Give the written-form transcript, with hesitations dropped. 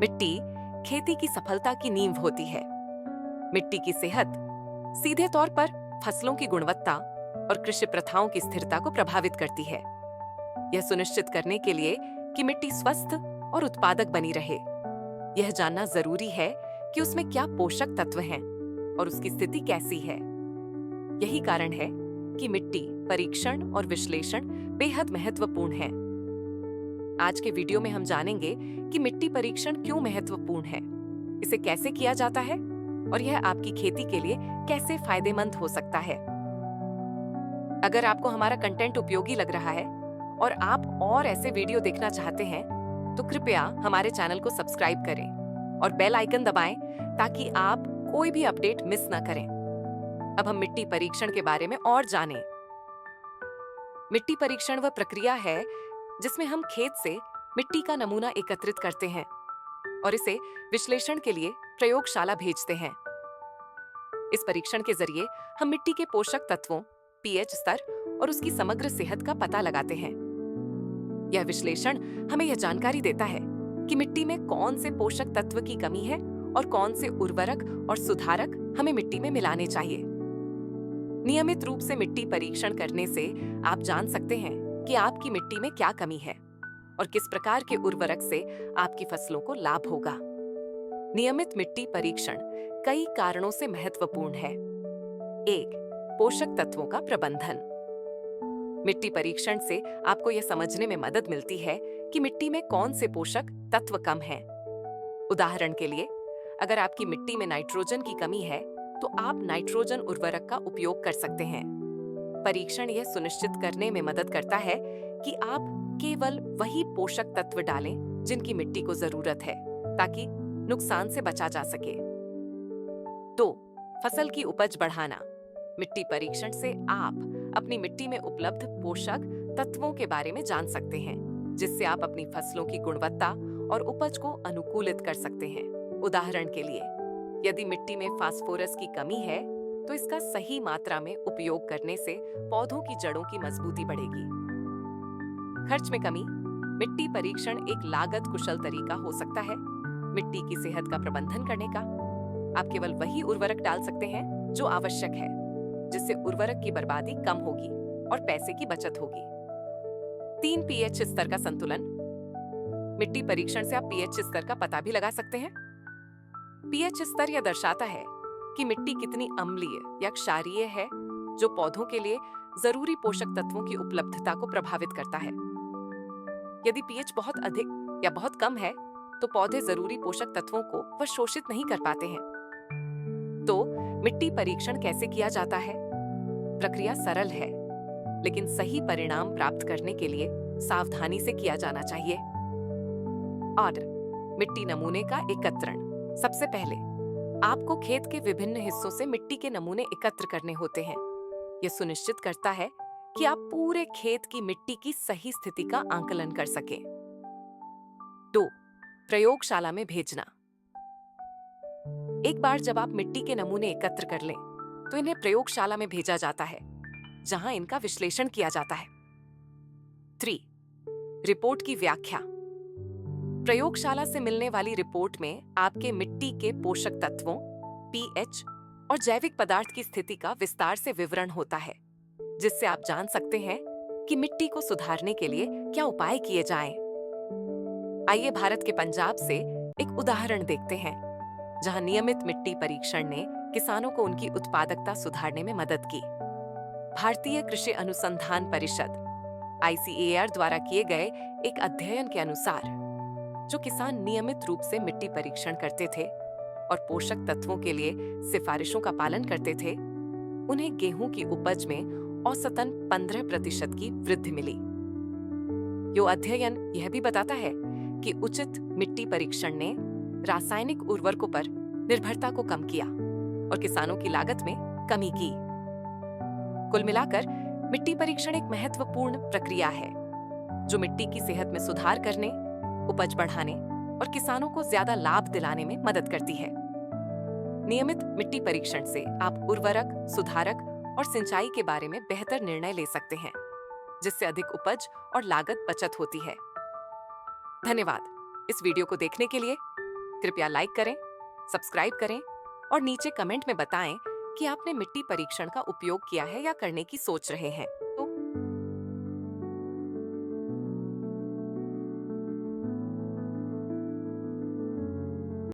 मिट्टी खेती की सफलता की नींव होती है। मिट्टी की सेहत सीधे तौर पर फसलों की गुणवत्ता और कृषि प्रथाओं की स्थिरता को प्रभावित करती है। यह सुनिश्चित करने के लिए कि मिट्टी स्वस्थ और उत्पादक बनी रहे, यह जानना जरूरी है कि उसमें क्या पोषक तत्व हैं और उसकी स्थिति कैसी है। यही कारण है कि मिट्टी परीक्षण और विश्लेषण बेहद महत्वपूर्ण है। आज के वीडियो में हम जानेंगे कि मिट्टी परीक्षण क्यों महत्वपूर्ण है, इसे कैसे किया जाता है और यह आपकी खेती के लिए कैसे फायदेमंद हो सकता है। अगर आपको हमारा कंटेंट उपयोगी लग रहा है और आप और ऐसे वीडियो देखना चाहते हैं, तो कृपया हमारे चैनल को सब्सक्राइब करें और बेल आइकन दबाएं ताकि आप कोई भी अपडेट मिस ना करें। अब हम मिट्टी परीक्षण के बारे में और जानें। मिट्टी परीक्षण वह प्रक्रिया है जिसमें हम खेत से मिट्टी का नमूना एकत्रित करते हैं और इसे विश्लेषण के लिए प्रयोगशाला भेजते हैं। इस परीक्षण के जरिए हम मिट्टी के पोषक तत्वों, पीएच स्तर और उसकी समग्र सेहत का पता लगाते हैं। यह विश्लेषण हमें यह जानकारी देता है कि मिट्टी में कौन से पोषक तत्व की कमी है और कौन से उर्वरक और सुधारक हमें मिट्टी में मिलाने चाहिए। नियमित रूप से मिट्टी परीक्षण करने से आप जान सकते हैं कि आपकी मिट्टी में क्या कमी है और किस प्रकार के उर्वरक से आपकी फसलों को लाभ होगा। नियमित मिट्टी परीक्षण कई कारणों से महत्वपूर्ण है। 1. पोषक तत्वों का प्रबंधन। मिट्टी परीक्षण से आपको यह समझने में मदद मिलती है कि मिट्टी में कौन से पोषक तत्व कम हैं। उदाहरण के लिए, अगर आपकी मिट्टी में नाइट्रोजन की कमी है, तो आप नाइट्रोजन उर्वरक का उपयोग कर सकते हैं। परीक्षण यह सुनिश्चित करने में मदद करता है कि आप केवल वही पोषक तत्व डालें जिनकी मिट्टी को जरूरत है, ताकि नुकसान से बचा जा सके। 2. फसल की उपज बढ़ाना। मिट्टी परीक्षण से आप अपनी मिट्टी में उपलब्ध पोषक तत्वों के बारे में जान सकते हैं, जिससे आप अपनी फसलों की गुणवत्ता और उपज को अनुकूलित कर सकते हैं। उदाहरण के लिए, यदि मिट्टी में फास्फोरस की कमी है, तो इसका सही मात्रा में उपयोग करने से पौधों की जड़ों की मजबूती बढ़ेगी। खर्च में कमी। मिट्टी परीक्षण एक लागत कुशल तरीका हो सकता है मिट्टी की सेहत का प्रबंधन करने का। आप केवल वही उर्वरक डाल सकते हैं जो आवश्यक है, जिससे उर्वरक की बर्बादी कम होगी और पैसे की बचत होगी। 3. पीएच स्तर का संतुलन। मिट्टी परीक्षण से आप पीएच स्तर का पता भी लगा सकते हैं। पीएच स्तर यह दर्शाता है कि मिट्टी कितनी अम्लीय या क्षारीय है, जो पौधों के लिए जरूरी पोषक तत्वों की उपलब्धता को प्रभावित करता है। यदि पीएच बहुत अधिक या बहुत कम है, तो पौधे जरूरी पोषक तत्वों को वह शोषित नहीं कर पाते हैं। तो मिट्टी परीक्षण कैसे किया जाता है? प्रक्रिया सरल है, लेकिन सही परिणाम प्राप्त करने के लिए सावधानी से किया जाना चाहिए। ऑर्डर। मिट्टी नमूने का एकत्रण। सबसे पहले आपको खेत के विभिन्न हिस्सों से मिट्टी के नमूने एकत्र करने होते हैं। यह सुनिश्चित करता है कि आप पूरे खेत की मिट्टी की सही स्थिति का आकलन कर सकें। 2. प्रयोगशाला में भेजना। एक बार जब आप मिट्टी के नमूने एकत्र कर लें, तो इन्हें प्रयोगशाला में भेजा जाता है, जहां इनका विश्लेषण किया जाता है। 3. रिपोर्ट की व्याख्या। प्रयोगशाला से मिलने वाली रिपोर्ट में आपके मिट्टी के पोषक तत्वों, पीएच और जैविक पदार्थ की स्थिति का विस्तार से विवरण होता है, जिससे आप जान सकते हैं कि मिट्टी को सुधारने के लिए क्या उपाय किए जाएं। आइए भारत के पंजाब से एक उदाहरण देखते हैं, जहां नियमित मिट्टी परीक्षण ने किसानों को उनकी उत्पादकता सुधारने में मदद की। भारतीय कृषि अनुसंधान परिषद (ICAR) द्वारा किए गए एक अध्ययन के अनुसार, जो किसान नियमित रूप से मिट्टी परीक्षण करते थे और पोषक तत्वों के लिए सिफारिशों का पालन करते थे, उन्हें गेहूं की उपज में औसतन 15% की वृद्धि मिली। यो अध्ययन यह भी बताता है कि उचित मिट्टी परीक्षण ने रासायनिक उर्वरकों पर निर्भरता को कम किया और किसानों की लागत में कमी की। कुल मिलाकर मिट्टी परीक्षण एक महत्वपूर्ण प्रक्रिया है, जो मिट्टी की सेहत में सुधार करने, उपज बढ़ाने और किसानों को ज्यादा लाभ दिलाने में मदद करती है। नियमित मिट्टी परीक्षण से आप उर्वरक, सुधारक और सिंचाई के बारे में बेहतर निर्णय ले सकते हैं, जिससे अधिक उपज और लागत बचत होती है। धन्यवाद इस वीडियो को देखने के लिए। कृपया लाइक करें, सब्सक्राइब करें और नीचे कमेंट में बताएं कि आपने मिट्टी परीक्षण का उपयोग किया है या करने की सोच रहे हैं। तो